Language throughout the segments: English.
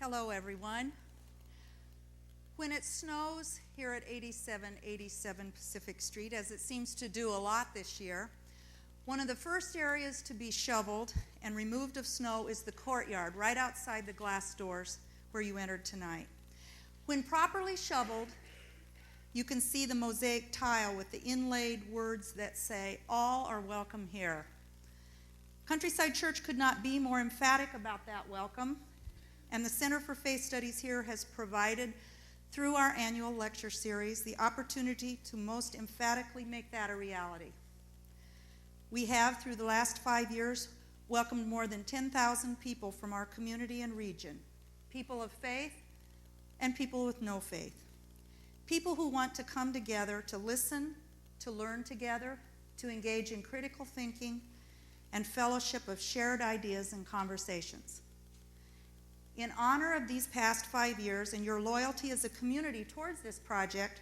Hello, everyone. When it snows here at 8787 Pacific Street, as it seems to do a lot this year, one of the first areas to be shoveled and removed of snow is the courtyard, right outside the glass doors where you entered tonight. When properly shoveled, you can see the mosaic tile with the inlaid words that say, "All are welcome here." Countryside Church could not be more emphatic about that welcome, and the Center for Faith Studies here has provided, through our annual lecture series, the opportunity to most emphatically make that a reality. We have, through the last 5 years, welcomed more than 10,000 people from our community and region, people of faith and people with no faith, people who want to come together to listen, to learn together, to engage in critical thinking and fellowship of shared ideas and conversations. In honor of these past 5 years and your loyalty as a community towards this project,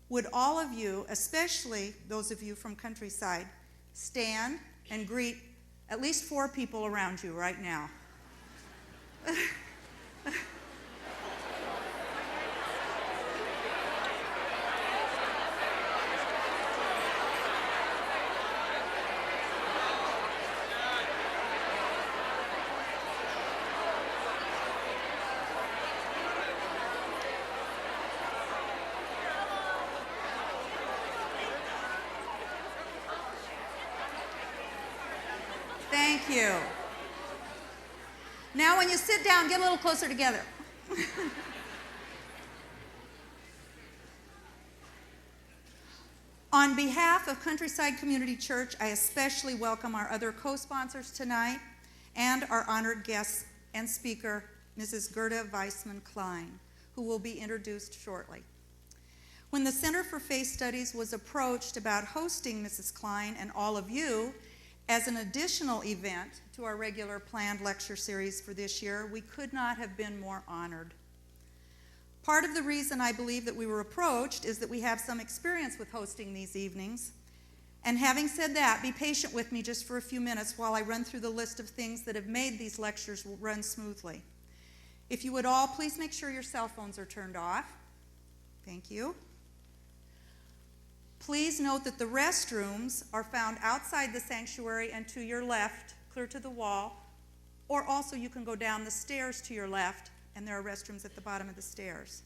would all of you, especially those of you from Countryside, stand and greet at least 4 people around you right now? Thank you. Now when you sit down, get a little closer together. On behalf of Countryside Community Church, I especially welcome our other co-sponsors tonight and our honored guest and speaker, Mrs. Gerda Weissmann Klein, who will be introduced shortly. When the Center for Faith Studies was approached about hosting Mrs. Klein and all of you as an additional event to our regular planned lecture series for this year, we could not have been more honored. Part of the reason I believe that we were approached is that we have some experience with hosting these evenings. And having said that, be patient with me just for a few minutes while I run through the list of things that have made these lectures run smoothly. If you would all please make sure your cell phones are turned off. Thank you. Please note that the restrooms are found outside the sanctuary and to your left, clear to the wall, or also you can go down the stairs to your left, and there are restrooms at the bottom of the stairs.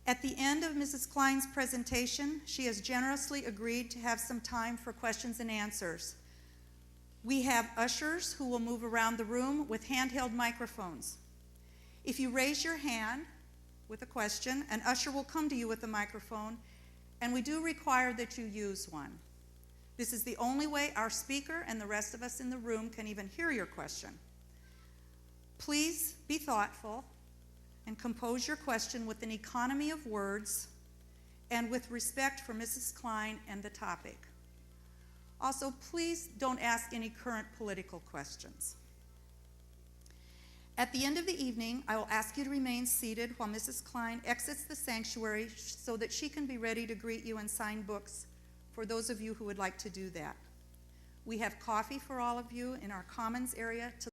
At the end of Mrs. Klein's presentation, she has generously agreed to have some time for questions and answers. We have ushers who will move around the room with handheld microphones. If you raise your hand with a question, an usher will come to you with a microphone, and we do require that you use one. This is the only way our speaker and the rest of us in the room can even hear your question. Please be thoughtful and compose your question with an economy of words and with respect for Mrs. Klein and the topic. Also, please don't ask any current political questions. At the end of the evening, I will ask you to remain seated while Mrs. Klein exits the sanctuary so that she can be ready to greet you and sign books for those of you who would like to do that. We have coffee for all of you in our commons area to